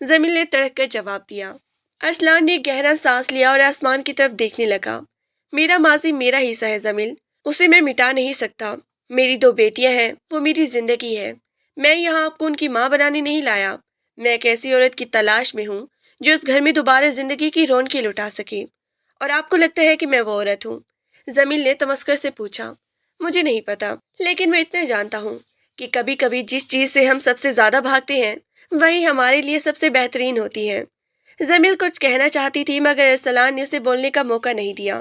زمین نے تڑک کر جواب دیا۔ ارسلان نے گہرا سانس لیا اور آسمان کی طرف دیکھنے لگا۔ میرا ماضی میرا حصہ ہے زمین، اسے میں مٹا نہیں سکتا۔ میری 2 بیٹیاں ہیں، وہ میری زندگی ہے۔ میں یہاں آپ کو ان کی ماں بنانے نہیں لایا۔ میں ایک ایسی عورت کی تلاش میں ہوں جو اس گھر میں دوبارہ زندگی کی رونقیں لوٹا سکے۔ اور آپ کو لگتا ہے کہ میں وہ عورت ہوں؟ زمین نے تمسخر سے پوچھا۔ مجھے نہیں پتا، لیکن میں اتنا جانتا ہوں کہ کبھی کبھی جس چیز سے ہم سب سے زیادہ بھاگتے ہیں وہی ہمارے لیے سب سے بہترین ہوتی ہے۔ زمیل کچھ کہنا چاہتی تھی مگر ارسلان نے اسے بولنے کا موقع نہیں دیا۔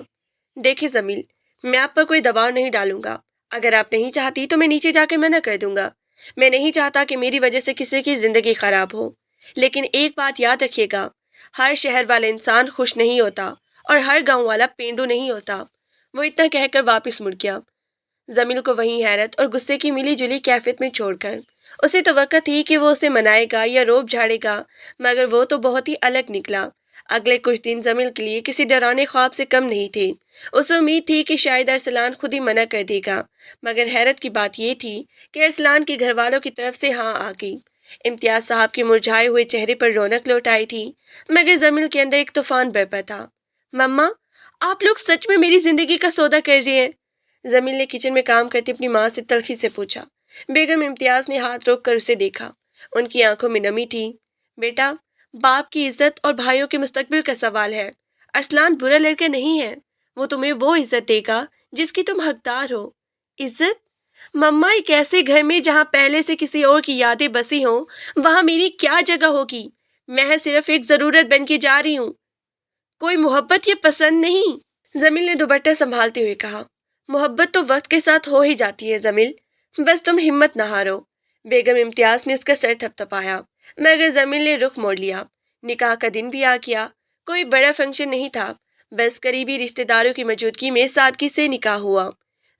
دیکھیں زمیل، میں آپ پر کوئی دباؤ نہیں ڈالوں گا۔ اگر آپ نہیں چاہتی تو میں نیچے جا کے منع کر دوں گا۔ میں نہیں چاہتا کہ میری وجہ سے کسی کی زندگی خراب ہو۔ لیکن ایک بات یاد رکھیے گا، ہر شہر والا انسان خوش نہیں ہوتا اور ہر گاؤں والا پینڈو نہیں ہوتا۔ وہ اتنا کہہ کر واپس مڑ گیا، زمیل کو وہیں حیرت اور غصے کی ملی جلی کیفیت میں چھوڑ کر۔ اسے توقع تھی کہ وہ اسے منائے گا یا روب جھاڑے گا، مگر وہ تو بہت ہی الگ نکلا۔ اگلے کچھ دن زمیل کے لیے کسی ڈرانے خواب سے کم نہیں تھے۔ اسے امید تھی کہ شاید ارسلان خود ہی منع کر دے گا، مگر حیرت کی بات یہ تھی کہ ارسلان کے گھر والوں کی طرف سے ہاں آ گئی۔ امتیاز صاحب کے مرجھائے ہوئے چہرے پر رونق لوٹ آئی تھی، مگر زمیل کے اندر ایک طوفان برپا تھا۔ مما، آپ لوگ سچ میں میری زندگی کا سودا کر رہے ہیں؟ زمیل نے کچن میں کام کرتی اپنی ماں سے تلخی سے پوچھا۔ بیگم امتیاز نے ہاتھ روک کر اسے دیکھا، ان کی آنکھوں میں نمی تھی۔ بیٹا، باپ کی عزت اور بھائیوں کے مستقبل کا سوال ہے۔ ارسلان برا لڑکا نہیں ہے، وہ تمہیں وہ عزت دے گا جس کی تم حقدار ہو۔ عزت؟ مما، ایک ایسے گھر میں جہاں پہلے سے کسی اور کی یادیں بسی ہوں، وہاں میری کیا جگہ ہوگی؟ میں صرف ایک ضرورت بن کے جا رہی ہوں، کوئی محبت یا پسند نہیں۔ زمیل نے دوپٹہ سنبھالتے ہوئے کہا۔ محبت تو وقت کے ساتھ ہو ہی جاتی ہے زمیل، بس تم ہمت نہ ہارو۔ بیگم امتیاز نے اس کا سر تھپتھپایا، مگر زمیل نے رخ موڑ لیا۔ نکاح کا دن بھی آ گیا۔ کوئی بڑا فنکشن نہیں تھا، بس قریبی رشتہ داروں کی موجودگی میں سادگی سے نکاح ہوا۔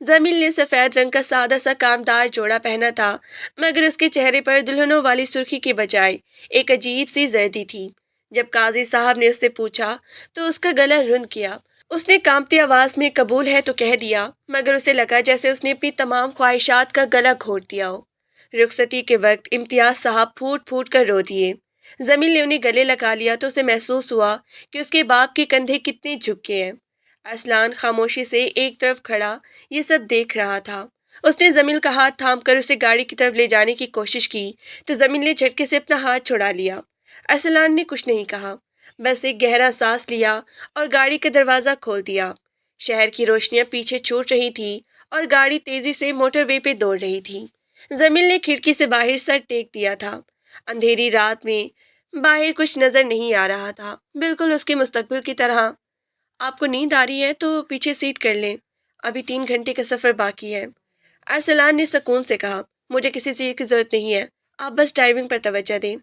زمیل نے سفید رنگ کا سادہ سا کامدار جوڑا پہنا تھا، مگر اس کے چہرے پر دلہنوں والی سرخی کے بجائے ایک عجیب سی زردی تھی۔ جب قاضی صاحب نے اس سے پوچھا تو اس کا گلا رند کیا۔ اس نے کانپتی آواز میں قبول ہے تو کہہ دیا، مگر اسے لگا جیسے اس نے اپنی تمام خواہشات کا گلا گھونٹ دیا ہو۔ رخصتی کے وقت امتیاز صاحب پھوٹ پھوٹ کر رو دیے۔ زمیل نے انہیں گلے لگا لیا تو اسے محسوس ہوا کہ اس کے باپ کے کندھے کتنے جھک گئے ہیں۔ ارسلان خاموشی سے ایک طرف کھڑا یہ سب دیکھ رہا تھا۔ اس نے زمیل کا ہاتھ تھام کر اسے گاڑی کی طرف لے جانے کی کوشش کی تو زمیل نے جھٹکے سے اپنا ہاتھ چھڑا لیا۔ ارسلان نے کچھ نہیں کہا، بس ایک گہرا سانس لیا اور گاڑی کا دروازہ کھول دیا۔ شہر کی روشنیاں پیچھے چھوٹ رہی تھی اور گاڑی تیزی سے موٹر وے پہ دوڑ رہی تھی۔ زمیل نے کھڑکی سے باہر سر ٹیک دیا تھا۔ اندھیری رات میں باہر کچھ نظر نہیں آ رہا تھا، بالکل اس کے مستقبل کی طرح۔ آپ کو نیند آ رہی ہے تو پیچھے سیٹ کر لیں، ابھی 3 گھنٹے کا سفر باقی ہے۔ ارسلان نے سکون سے کہا، مجھے کسی چیز کی ضرورت نہیں ہے، آپ بس ڈرائیونگ پر توجہ دیں،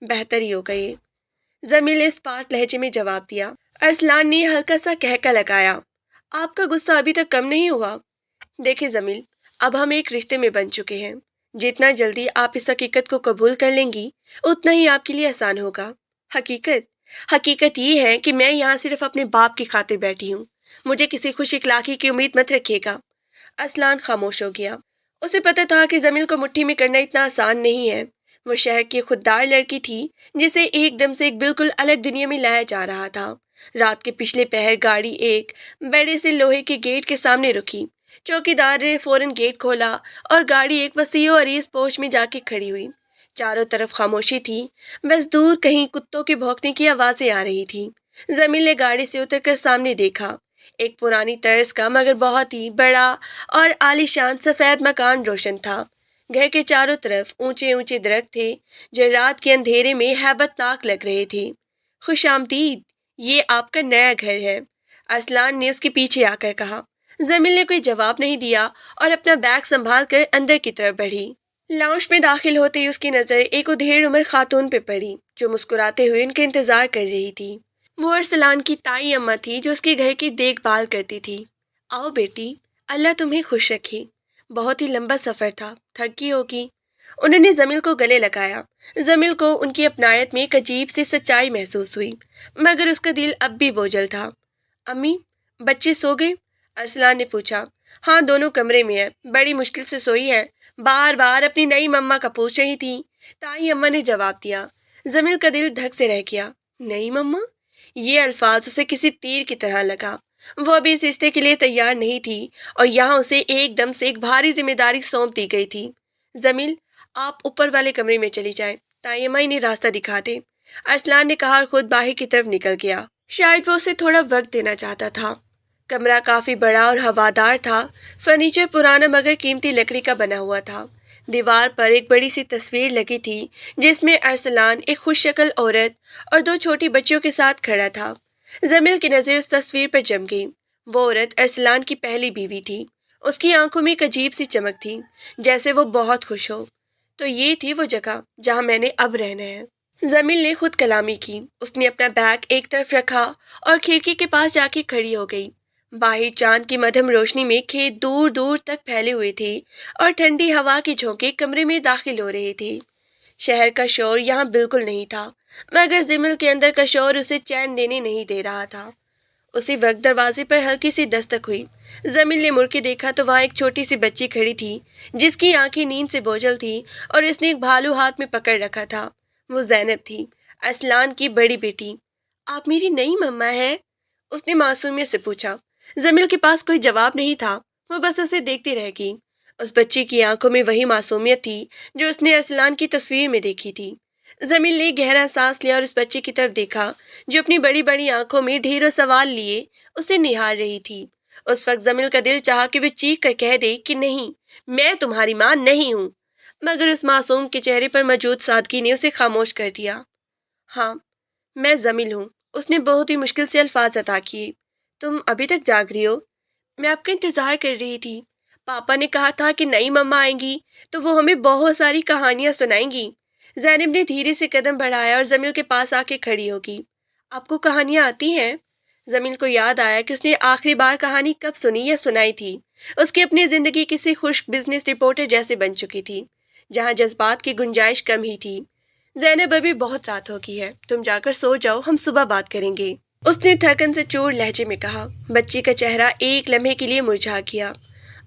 بہتر ہی ہوگا یہ۔ زمیل نے اسپاٹ لہجے میں جواب دیا۔ ارسلان نے ہلکا سا کہکا لگایا، آپ کا غصہ ابھی تک کم نہیں ہوا؟ دیکھیں زمیل، اب ہم ایک رشتے میں بن چکے ہیں۔ جتنا جلدی آپ اس حقیقت کو قبول کر لیں گی اتنا ہی آپ کے لیے آسان ہوگا۔ حقیقت یہ ہے کہ میں یہاں صرف اپنے باپ کی خاطر بیٹھی ہوں، مجھے کسی خوش اخلاقی کی امید مت رکھیے گا۔ ارسلان خاموش ہو گیا۔ اسے پتہ تھا کہ زمیل کو مٹھی میں کرنا اتنا آسان نہیں ہے۔ وہ شہر کی خوددار لڑکی تھی جسے ایک دم سے ایک بالکل الگ دنیا میں لایا جا رہا تھا۔ رات کے پچھلے پہر گاڑی ایک بڑے سے لوہے کے گیٹ کے سامنے رکی۔ چوکیدار نے فوراً گیٹ کھولا اور گاڑی ایک وسیع و عریض پوچھ میں جا کے کھڑی ہوئی۔ چاروں طرف خاموشی تھی، بس دور کہیں کتوں کے بھونکنے کی آوازیں آ رہی تھی۔ زمیل نے گاڑی سے اتر کر سامنے دیکھا۔ ایک پرانی طرز کا مگر بہت ہی بڑا اور عالیشان سفید مکان روشن تھا۔ گھر کے چاروں طرف اونچے اونچے درخت تھے جو رات کے اندھیرے میں ہیبت ناک لگ رہے تھے۔ خوش آمدید، یہ آپ کا نیا گھر ہے، ارسلان نے اس کے پیچھے آ کر کہا۔ زمیل نے کوئی جواب نہیں دیا اور اپنا بیگ سنبھال کر اندر کی طرف بڑھی۔ لاؤنج میں داخل ہوتے ہی اس کی نظر ایک ادھیڑ عمر خاتون پہ پڑی جو مسکراتے ہوئے ان کا انتظار کر رہی تھی۔ وہ ارسلان کی تائی اماں تھی جو اس کے گھر کی دیکھ بھال کرتی تھی۔ آؤ بیٹی، اللہ تمہیں خوش رکھے، بہت ہی لمبا سفر تھا، تھک گئی ہوگی۔ انہوں نے زمیل کو گلے لگایا۔ زمیل کو ان کی اپنائیت میں ایک عجیب سی سچائی محسوس ہوئی، مگر اس کا دل اب بھی بوجھل تھا۔ امی، بچے سو گئے؟ ارسلان نے پوچھا۔ ہاں، دونوں کمرے میں ہیں، بڑی مشکل سے سوئی ہے، بار بار اپنی نئی مما کا پوچھ رہی تھی، تائی اماں نے جواب دیا۔ زمین کا دل دھک سے رہ گیا۔ نہیں مما، یہ الفاظ اسے کسی تیر کی طرح لگا۔ وہ ابھی اس رشتے کے لیے تیار نہیں تھی، اور یہاں اسے ایک دم سے ایک بھاری ذمہ داری سونپ دی گئی تھی۔ زمین، آپ اوپر والے کمرے میں چلی جائیں، تائیمہ انہیں راستہ دکھا دے، ارسلان نے کہا اور خود باہر کی طرف نکل گیا۔ شاید وہ اسے تھوڑا وقت دینا چاہتا تھا۔ کمرہ کافی بڑا اور ہوادار تھا۔ فرنیچر پرانا مگر قیمتی لکڑی کا بنا ہوا تھا۔ دیوار پر ایک بڑی سی تصویر لگی تھی جس میں ارسلان ایک خوش شکل عورت اور دو چھوٹی بچیوں کے ساتھ کھڑا تھا۔ زمیل کی نظر اس تصویر پر جم گئی۔ وہ عورت ارسلان کی پہلی بیوی تھی۔ اس کی آنکھوں میں ایک عجیب سی چمک تھی، جیسے وہ بہت خوش ہو۔ تو یہ تھی وہ جگہ جہاں میں نے اب رہنا ہے۔ زمیل نے خود کلامی کی۔ اس نے اپنا بیگ ایک طرف رکھا اور کھڑکی کے پاس جا کے کھڑی ہو گئی۔ باہر چاند کی مدھم روشنی میں کھیت دور دور تک پھیلے ہوئے تھے اور ٹھنڈی ہوا کی جھونکے کمرے میں داخل ہو رہے تھے۔ شہر کا شور یہاں بالکل نہیں تھا، مگر زمیل کے اندر کا شور اسے چین لینے نہیں دے رہا تھا۔ اسی وقت دروازے پر ہلکی سی دستک ہوئی۔ زمیل نے مڑ کے دیکھا تو وہاں ایک چھوٹی سی بچی کھڑی تھی جس کی آنکھیں نیند سے بوجھل تھی اور اس نے ایک بھالو ہاتھ میں پکڑ رکھا تھا۔ وہ زینب تھی، ارسلان کی بڑی بیٹی۔ آپ میری نئی مما ہیں؟ اس نے معصومیت سے پوچھا۔ زمیل کے پاس کوئی جواب نہیں تھا، وہ بس اسے دیکھتی رہ گئی۔ اس بچی کی آنکھوں میں وہی معصومیت تھی جو اس نے ارسلان کی تصویر میں دیکھی تھی۔ زمیل نے گہرا سانس لیا اور اس بچی کی طرف دیکھا جو اپنی بڑی بڑی آنکھوں میں ڈھیروں سوال لیے اسے نہار رہی تھی۔ اس وقت زمیل کا دل چاہا کہ وہ چیخ کر کہہ دے کہ نہیں، میں تمہاری ماں نہیں ہوں، مگر اس معصوم کے چہرے پر موجود سادگی نے اسے خاموش کر دیا۔ ہاں، میں زمیل ہوں، اس نے بہت ہی مشکل سے الفاظ ادا کیے۔ تم ابھی تک جاگ رہی ہو؟ میں آپ کا انتظار کر رہی تھی۔ پاپا نے کہا تھا کہ نئی مما آئیں گی تو وہ ہمیں بہت ساری کہانیاں سنائیں گی۔ زینب نے دھیرے سے قدم بڑھایا اور زمیل کے پاس آ کے کھڑی ہوگی۔ آپ کو کہانیاں آتی ہیں؟ زمیل کو یاد آیا کہ اس نے آخری بار کہانی کب سنی یا سنائی تھی۔ اس کی اپنی زندگی کسی خشک بزنس رپورٹر جیسے بن چکی تھی، جہاں جذبات کی گنجائش کم ہی تھی۔ زینب، ابھی بہت رات ہو گئی ہے، تم جا کر سو جاؤ، ہم صبح بات کریں گے، اس نے تھکن سے چور لہجے میں کہا۔ بچی کا چہرہ ایک لمحے کے لیے مرجھا گیا،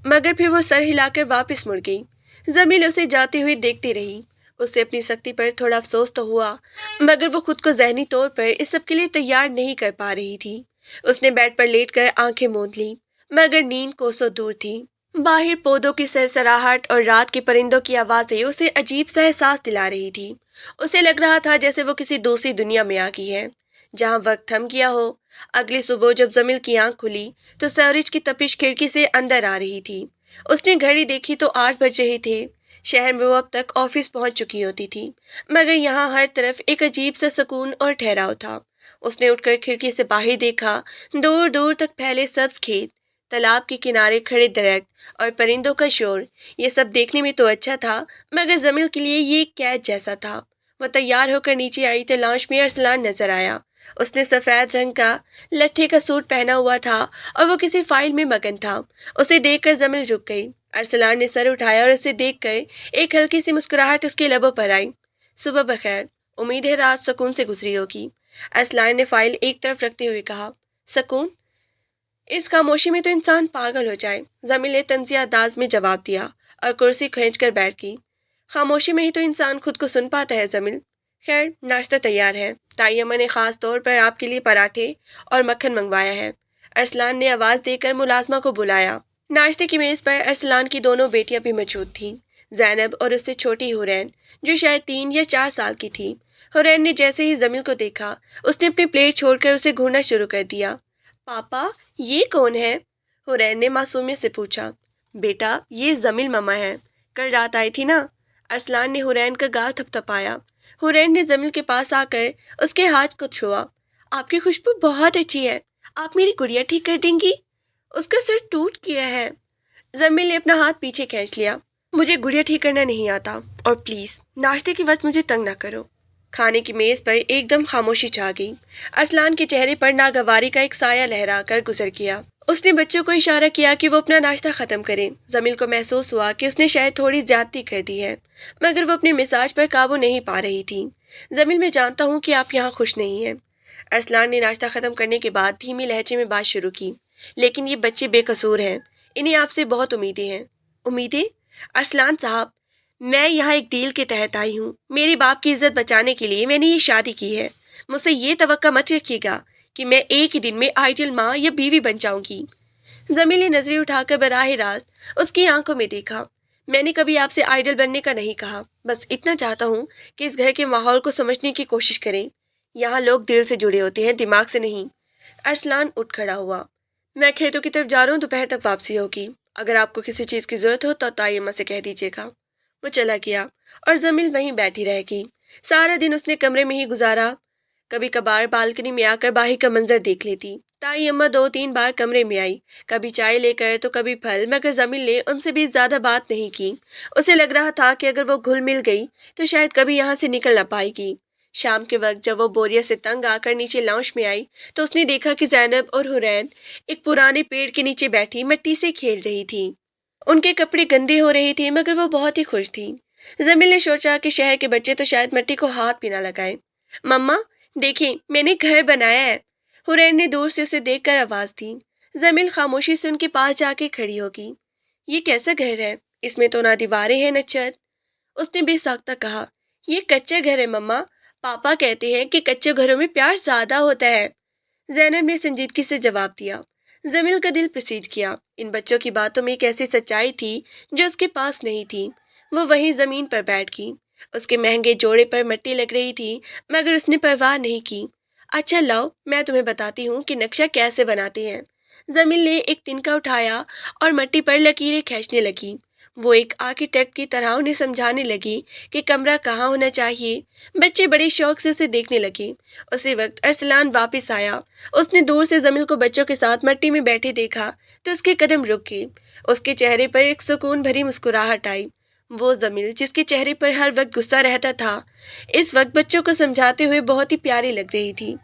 مگر پھر وہ سر ہلا کر واپس مڑ گئی۔ زمیل اسے جاتے ہوئے دیکھتی رہی۔ اسے اپنی سختی پر تھوڑا افسوس تو ہوا، مگر وہ خود کو ذہنی طور پر اس سب کے لیے تیار نہیں کر پا رہی تھی۔ اس نے بیڈ پر لیٹ کر آنکھیں موند لیں، مگر نیند کوسوں دور تھی۔ باہر پودوں کی سرسراہٹ اور رات کے پرندوں کی آوازیں اسے عجیب سا احساس دلا رہی تھی۔ اسے لگ رہا تھا جیسے وہ کسی دوسری دنیا میں آ گئی ہے، جہاں وقت تھم گیا ہو۔ اگلی صبح جب زمیل کی آنکھ کھلی تو سورج کی تپش کھڑکی سے اندر آ رہی تھی۔ اس نے گھڑی دیکھی تو 8 بج رہے تھے۔ شہر میں وہ اب تک آفس پہنچ چکی ہوتی تھی، مگر یہاں ہر طرف ایک عجیب سا سکون اور ٹھہراؤ تھا۔ اس نے اٹھ کر کھڑکی سے باہر دیکھا، دور دور تک پھیلے سبز کھیت، تالاب کے کنارے کھڑے درخت اور پرندوں کا شور۔ یہ سب دیکھنے میں تو اچھا تھا، مگر زمیل کے لیے یہ ایک قید جیسا تھا۔ وہ تیار ہو کر نیچے آئی تو لاؤنج میں ارسلان نظر آیا۔ اس نے سفید رنگ کا لٹھے کا سوٹ پہنا ہوا تھا اور وہ کسی فائل میں مگن تھا۔ اسے دیکھ کر زمیل رک گئی۔ ارسلان نے سر اٹھایا اور اسے دیکھ کر ایک ہلکی سی مسکراہٹ اس کے لبوں پر آئی۔ صبح بخیر، امید ہے رات سکون سے گزری ہوگی، ارسلان نے فائل ایک طرف رکھتے ہوئے کہا۔ سکون؟ اس خاموشی میں تو انسان پاگل ہو جائے، زمیل نے طنزیہ انداز میں جواب دیا اور کرسی کھینچ کر بیٹھ گئی۔ خاموشی میں ہی تو انسان خود کو سن پاتا ہے زمیل۔ خیر، ناشتہ تیار ہے، تائیمہ نے خاص طور پر آپ کے لیے پراٹھے اور مکھن منگوایا ہے، ارسلان نے آواز دے کر ملازمہ کو بلایا۔ ناشتے کی میز پر ارسلان کی دونوں بیٹیاں بھی موجود تھیں، زینب اور اس سے چھوٹی حورین جو شاید 3 یا 4 سال کی تھی۔ حورین نے جیسے ہی زمیل کو دیکھا، اس نے اپنی پلیٹ چھوڑ کر اسے گھورنا شروع کر دیا۔ پاپا، یہ کون ہے؟ حورین نے معصومیت سے پوچھا۔ بیٹا، یہ زمیل مما ہے، کل رات آئی تھی نا، ارسلان نے حورین کا گال تھپتھپایا۔ حورین نے زمیل کے پاس آ کر اس کے ہاتھ کو چھوا۔ آپ کی خوشبو بہت اچھی ہے، آپ میری گڑیا ٹھیک کر دیں گی؟ اس کا سر ٹوٹ گیا ہے۔ زمیل نے اپنا ہاتھ پیچھے کھینچ لیا۔ مجھے گڑیا ٹھیک کرنا نہیں آتا، اور پلیز ناشتے کے وقت مجھے تنگ نہ کرو۔ کھانے کی میز پر ایک دم خاموشی چھا گئی۔ ارسلان کے چہرے پر ناگواری کا ایک سایہ لہرا کر گزر گیا۔ اس نے بچوں کو اشارہ کیا کہ وہ اپنا ناشتہ ختم کریں۔ زمیل کو محسوس ہوا کہ اس نے شاید تھوڑی زیادتی کر دی ہے، مگر وہ اپنے مزاج پر قابو نہیں پا رہی تھی۔ زمیل، میں جانتا ہوں کہ آپ یہاں خوش نہیں ہیں، ارسلان نے ناشتہ ختم کرنے کے بعد دھیمی لہجے میں بات شروع کی، لیکن یہ بچے بے قصور ہیں، انہیں آپ سے بہت امیدیں ہیں۔ امیدیں؟ ارسلان صاحب، میں یہاں ایک ڈیل کے تحت آئی ہوں، میرے باپ کی عزت بچانے کے لیے میں نے یہ شادی کی ہے۔ مجھ سے یہ توقع مت رکھیے گا کہ میں ایک ہی دن میں آئیڈل ماں یا بیوی بن جاؤں گی۔ زمین نے نظریں اٹھا کر براہ راست اس کی آنکھوں میں دیکھا۔ میں نے کبھی آپ سے آئیڈل بننے کا نہیں کہا، بس اتنا چاہتا ہوں کہ اس گھر کے ماحول کو سمجھنے کی کوشش کریں۔ یہاں لوگ دل سے جڑے ہوتے ہیں، دماغ سے نہیں۔ ارسلان اٹھ کھڑا ہوا۔ میں کھیتوں کی طرف جا رہا ہوں، دوپہر تک واپسی ہوگی۔ اگر آپ کو کسی چیز کی ضرورت ہو تو تائی اماں سے کہہ دیجیے گا۔ وہ چلا گیا اور زمین وہیں بیٹھی رہ گئی۔ سارا دن اس نے کمرے میں ہی گزارا۔ کبھی کبھار بالکنی میں آ کر باہر کا منظر دیکھ لیتی۔ تائی اماں 2-3 بار کمرے میں آئی، کبھی چائے لے کر تو کبھی پھل، مگر زمین نے ان سے بھی زیادہ بات نہیں کی۔ اسے لگ رہا تھا کہ اگر وہ گھل مل گئی تو شاید کبھی یہاں سے نکل نہ پائے گی۔ شام کے وقت جب وہ بوریا سے تنگ آ کر نیچے لاؤنج میں آئی تو اس نے دیکھا کہ زینب اور حورین ایک پرانے پیڑ کے نیچے بیٹھی مٹی سے کھیل رہی تھی۔ ان کے کپڑے گندے ہو رہے تھے مگر وہ بہت ہی خوش تھی۔ زمین نے سوچا کہ شہر کے بچے تو شاید مٹی کو ہاتھ بھی نہ لگائیں۔ مما دیکھیں، میں نے گھر بنایا ہے۔ حورین نے دور سے اسے دیکھ کر آواز دی۔ زمین خاموشی سے ان کے پاس جا کے کھڑی ہوگی۔ یہ کیسا گھر ہے؟ اس میں تو نہ دیواریں ہیں نہ چھت۔ اس نے بے ساختہ کہا۔ یہ کچا گھر ہے مما، پاپا کہتے ہیں کہ کچے گھروں میں پیار زیادہ ہوتا ہے۔ زینب نے سنجیدگی سے جواب دیا۔ زمین کا دل پسیج گیا۔ ان بچوں کی باتوں میں ایک ایسی سچائی تھی جو اس کے پاس نہیں تھی۔ وہ وہیں زمین پر بیٹھ گئی۔ اس کے مہنگے جوڑے پر مٹی لگ رہی تھی مگر اس نے پرواہ نہیں کی۔ اچھا لاؤ، میں تمہیں بتاتی ہوں کہ نقشہ کیسے بناتے ہیں۔ زمین نے ایک تنکا اٹھایا اور مٹی پر لکیریں کھینچنے لگی۔ وہ ایک آرکیٹیکٹ کی طرح انہیں سمجھانے لگی کہ کمرہ کہاں ہونا چاہیے۔ بچے بڑے شوق سے اسے دیکھنے لگے۔ اسی وقت ارسلان واپس آیا۔ اس نے دور سے زمین کو بچوں کے ساتھ مٹی میں بیٹھے دیکھا تو اس کے قدم رک گئے۔ اس کے چہرے پر ایک سکون بھری مسکراہٹ آئی۔ وہ زمین جس کے چہرے پر ہر وقت غصہ رہتا تھا، اس وقت بچوں کو سمجھاتے ہوئے بہت ہی پیاری لگ رہی تھی۔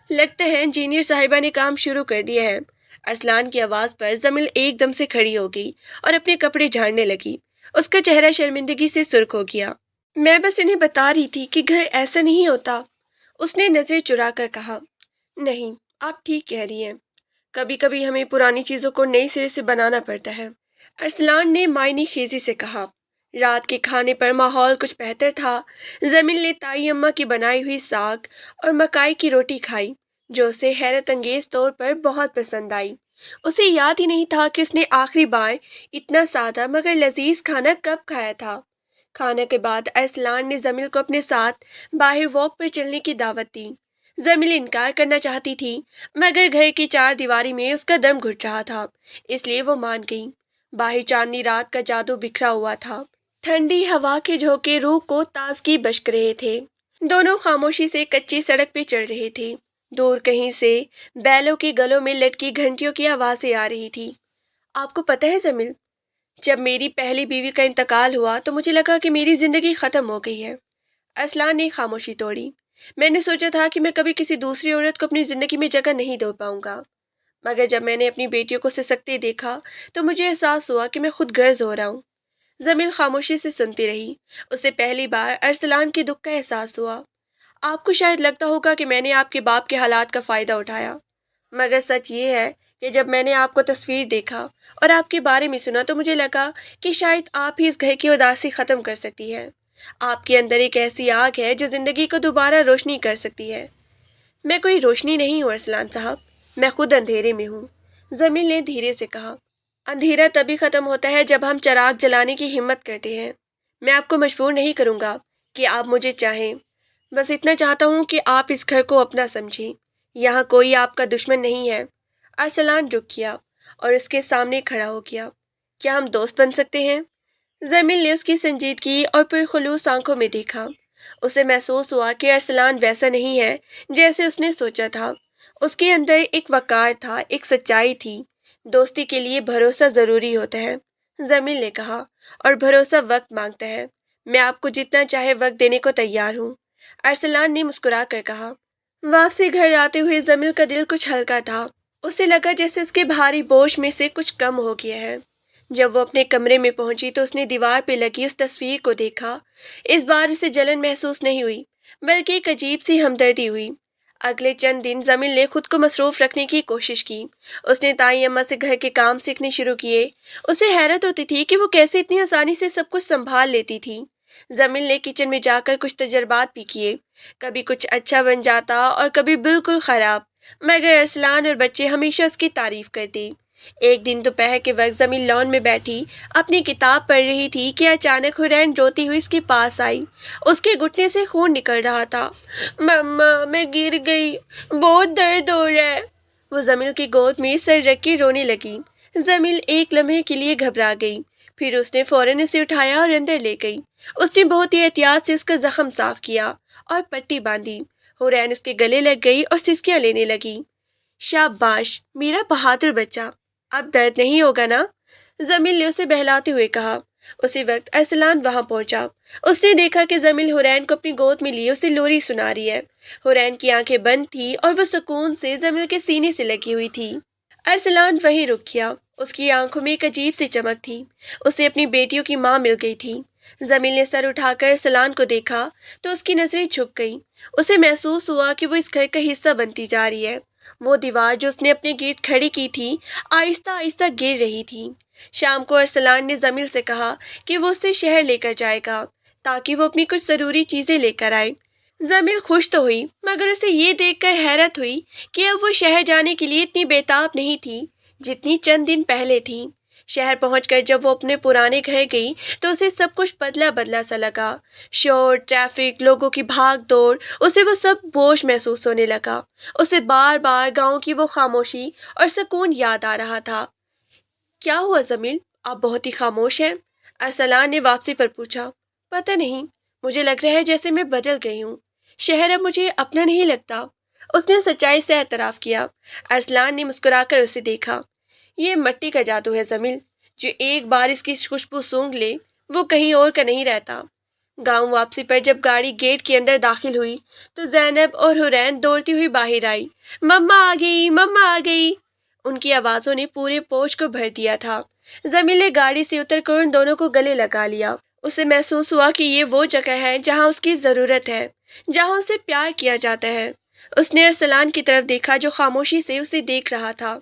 لگتا ہے انجینئر صاحبہ نے کام شروع کر دیا ہے۔ ارسلان کی آواز پر زمین ایک دم سے کھڑی ہو گئی اور اپنے کپڑے جھاڑنے لگی۔ اس کا چہرہ شرمندگی سے سرخ ہو گیا۔ میں بس انہیں بتا رہی تھی کہ گھر ایسا نہیں ہوتا، اس نے نظریں چرا کر کہا۔ نہیں، آپ ٹھیک کہہ رہی ہیں، کبھی کبھی ہمیں پرانی چیزوں کو نئی سرے سے بنانا پڑتا ہے۔ ارسلان نے معنی خیزی سے کہا۔ رات کے کھانے پر ماحول کچھ بہتر تھا۔ زمین نے تائی اماں کی بنائی ہوئی ساگ اور مکائی کی روٹی کھائی جو اسے حیرت انگیز طور پر بہت پسند آئی۔ اسے یاد ہی نہیں تھا کہ اس نے آخری بار اتنا سادہ مگر لذیذ کھانا کب کھایا تھا۔ کھانے کے بعد ارسلان نے زمین کو اپنے ساتھ باہر واک پر چلنے کی دعوت دی۔ زمین انکار کرنا چاہتی تھی مگر گھر کی چار دیواری میں اس کا دم گھٹ رہا تھا، اس لیے وہ مان گئی۔ باہر چاندنی رات کا جادو بکھرا ہوا تھا۔ ٹھنڈی ہوا کے جھونکے روح کو تازگی بخش رہے تھے۔ دونوں خاموشی سے کچی سڑک پہ چل رہے تھے۔ دور کہیں سے بیلوں کے گلوں میں لٹکی گھنٹیوں کی آوازیں آ رہی تھی۔ آپ کو پتہ ہے زمین، جب میری پہلی بیوی کا انتقال ہوا تو مجھے لگا کہ میری زندگی ختم ہو گئی ہے۔ ارسلان نے خاموشی توڑی۔ میں نے سوچا تھا کہ میں کبھی کسی دوسری عورت کو اپنی زندگی میں جگہ نہیں دے پاؤں گا، مگر جب میں نے اپنی بیٹیوں کو سسکتے دیکھا تو مجھے احساس ہوا کہ میں خود غرض ہو رہا ہوں۔ زمین خاموشی سے سنتی رہی۔ اسے پہلی بار ارسلان کے دکھ کا احساس ہوا۔ آپ کو شاید لگتا ہوگا کہ میں نے آپ کے باپ کے حالات کا فائدہ اٹھایا، مگر سچ یہ ہے کہ جب میں نے آپ کو تصویر دیکھا اور آپ کے بارے میں سنا تو مجھے لگا کہ شاید آپ ہی اس گھر کی اداسی ختم کر سکتی ہے۔ آپ کے اندر ایک ایسی آگ ہے جو زندگی کو دوبارہ روشنی کر سکتی ہے۔ میں کوئی روشنی نہیں ہوں ارسلان صاحب، میں خود اندھیرے میں ہوں، زمین نے دھیرے سے کہا۔ اندھیرا تبھی ختم ہوتا ہے جب ہم چراغ جلانے کی ہمت کرتے ہیں۔ میں آپ کو مجبور نہیں کروں گا کہ آپ مجھے چاہیں، بس اتنا چاہتا ہوں کہ آپ اس گھر کو اپنا سمجھیں۔ یہاں کوئی آپ کا دشمن نہیں ہے۔ ارسلان رک گیا اور اس کے سامنے کھڑا ہو گیا۔ کیا ہم دوست بن سکتے ہیں؟ زمین نے اس کی سنجیدگی اور پرخلوص آنکھوں میں دیکھا۔ اسے محسوس ہوا کہ ارسلان ویسا نہیں ہے جیسے اس نے سوچا تھا۔ اس کے اندر ایک وقار تھا، ایک سچائی تھی۔ دوستی کے لیے بھروسہ ضروری ہوتا ہے، زمین نے کہا، اور بھروسہ وقت مانگتا ہے۔ میں آپ کو جتنا چاہے وقت دینے کو تیار ہوں، ارسلان نے مسکرا کر کہا۔ واپسی گھر آتے ہوئے زمین کا دل کچھ ہلکا تھا۔ اسے لگا جیسے اس کے بھاری بوجھ میں سے کچھ کم ہو گیا ہے۔ جب وہ اپنے کمرے میں پہنچی تو اس نے دیوار پہ لگی اس تصویر کو دیکھا۔ اس بار اسے جلن محسوس نہیں ہوئی بلکہ ایک عجیب سی ہمدردی ہوئی۔ اگلے چند دن زمین نے خود کو مصروف رکھنے کی کوشش کی۔ اس نے تائی اماں سے گھر کے کام سیکھنے شروع کیے۔ اسے حیرت ہوتی تھی کہ وہ کیسے اتنی آسانی سے سب کچھ سنبھال لیتی تھی۔ زمین نے کچن میں جا کر کچھ تجربات بھی کیے، کبھی کچھ اچھا بن جاتا اور کبھی بالکل خراب، مگر ارسلان اور بچے ہمیشہ اس کی تعریف کرتے۔ ایک دن دوپہر کے وقت زمین لان میں بیٹھی اپنی کتاب پڑھ رہی تھی کہ اچانک حرین روتی ہوئی اس کے پاس آئی۔ اس کے گھٹنے سے خون نکل رہا تھا۔ مما میں گر گئی، بہت درد ہو رہا ہے۔ وہ زمین کی گود میں سر رکھ کے رونے لگی۔ زمین ایک لمحے کے لیے گھبرا گئی، پھر اس نے فوراً اسے اٹھایا اور اندر لے گئی۔ اس نے بہت ہی احتیاط سے اس کا زخم صاف کیا اور پٹی باندھی۔ حرین اس کے گلے لگ گئی اور سسکیاں لینے لگی۔ شاباش میرا بہادر بچہ، اب درد نہیں ہوگا نا؟ زمین نے اسے بہلاتے ہوئے کہا۔ اسی وقت ارسلان وہاں پہنچا۔ اس نے دیکھا کہ زمین حرین کو اپنی گود میں لیے اسے لوری سنا رہی ہے۔ حرین کی آنکھیں بند تھی اور وہ سکون سے زمین کے سینے سے لگی ہوئی تھی۔ ارسلان وہیں رک گیا۔ اس کی آنکھوں میں ایک عجیب سی چمک تھی۔ اسے اپنی بیٹیوں کی ماں مل گئی تھی۔ زمین نے سر اٹھا کر ارسلان کو دیکھا تو اس کی نظریں جھک گئیں۔ اسے محسوس ہوا کہ وہ اس گھر کا حصہ بنتی جا رہی ہے۔ وہ دیوار جو اس نے اپنے گرد کھڑی کی تھی آہستہ آہستہ گر رہی تھی۔ شام کو ارسلان نے زمین سے کہا کہ وہ اسے شہر لے کر جائے گا تاکہ وہ اپنی کچھ ضروری چیزیں لے کر آئے۔ زمین خوش تو ہوئی مگر اسے یہ دیکھ کر حیرت ہوئی کہ اب وہ شہر جانے کے لیے اتنی بیتاب نہیں تھی جتنی چند دن پہلے تھی۔ شہر پہنچ کر جب وہ اپنے پرانے گھر گئی تو اسے سب کچھ بدلا بدلا سا لگا۔ شور، ٹریفک، لوگوں کی بھاگ دوڑ، اسے وہ سب بوجھ محسوس ہونے لگا۔ اسے بار بار گاؤں کی وہ خاموشی اور سکون یاد آ رہا تھا۔ کیا ہوا زمین، آپ بہت ہی خاموش ہیں؟ ارسلان نے واپسی پر پوچھا۔ پتہ نہیں، مجھے لگ رہا ہے جیسے میں بدل گئی ہوں۔ شہر اب مجھے اپنا نہیں لگتا۔ اس نے سچائی سے اعتراف کیا۔ ارسلان نے مسکرا کر اسے دیکھا۔ یہ مٹی کا جادو ہے زمین، جو ایک بار اس کی خوشبو سونگھ لے وہ کہیں اور کا نہیں رہتا۔ گاؤں واپسی پر جب گاڑی گیٹ کے اندر داخل ہوئی تو زینب اور حرین دوڑتی ہوئی باہر آئی۔ مما آ گئی، مما آ گئی۔ ان کی آوازوں نے پورے پوچھ کو بھر دیا تھا۔ زمین نے گاڑی سے اتر کر ان دونوں کو گلے لگا لیا۔ اسے محسوس ہوا کہ یہ وہ جگہ ہے جہاں اس کی ضرورت ہے، جہاں اسے پیار کیا جاتا ہے۔ اس نے ارسلان کی طرف دیکھا جو خاموشی سے اسے دیکھ رہا تھا۔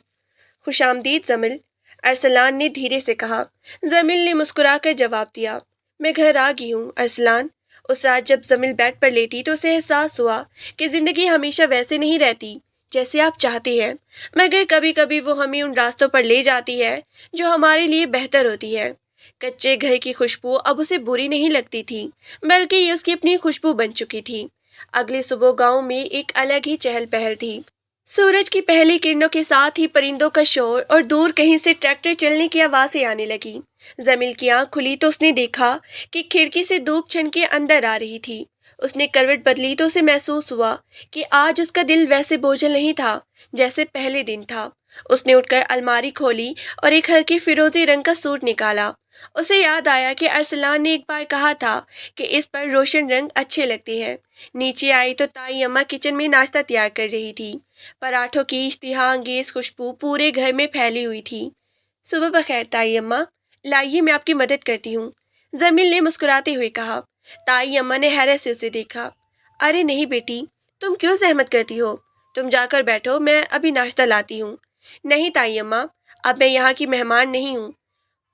خوش آمدید زمین، ارسلان نے دھیرے سے کہا۔ زمین نے مسکرا کر جواب دیا۔ میں گھر آ گئی ہوں ارسلان۔ اس رات جب زمین بیڈ پر لیٹی تو اسے احساس ہوا کہ زندگی ہمیشہ ویسے نہیں رہتی جیسے آپ چاہتے ہیں، مگر کبھی کبھی وہ ہمیں ان راستوں پر لے جاتی ہے جو ہمارے لیے بہتر ہوتی ہے۔ کچے گھر کی خوشبو اب اسے بری نہیں لگتی تھی، بلکہ یہ اس کی اپنی خوشبو بن چکی تھی۔ اگلی صبح گاؤں میں ایک الگ ہی چہل پہل تھی۔ سورج کی پہلی کرنوں کے ساتھ ہی پرندوں کا شور اور دور کہیں سے ٹریکٹر چلنے کی آوازیں آنے لگی۔ زمین کی آنکھ کھلی تو اس نے دیکھا کہ کھڑکی سے دھوپ چھن کے اندر آ رہی تھی۔ اس نے کروٹ بدلی تو اسے محسوس ہوا کہ آج اس کا دل ویسے بوجھل نہیں تھا جیسے پہلے دن تھا۔ اس نے اٹھ کر الماری کھولی اور ایک ہلکی فیروزی رنگ کا سوٹ نکالا۔ اسے یاد آیا کہ ارسلان نے ایک بار کہا تھا کہ اس پر روشن رنگ اچھے لگتے ہیں۔ نیچے آئی تو تائی اماں کچن میں ناشتہ تیار کر رہی تھی۔ پراٹھوں کی اشتہا انگیز خوشبو پورے گھر میں پھیلی ہوئی تھی۔ صبح بخیر تائی اماں، لائیے میں آپ کی مدد کرتی ہوں، زمین نے مسکراتے ہوئے کہا۔ تائی اماں نے حیرت سے اسے دیکھا۔ ارے نہیں بیٹی، تم کیوں زحمت کرتی ہو؟ تم جا کر بیٹھو، میں ابھی ناشتہ لاتی ہوں۔ نہیں تائی اماں، اب میں یہاں کی مہمان نہیں ہوں،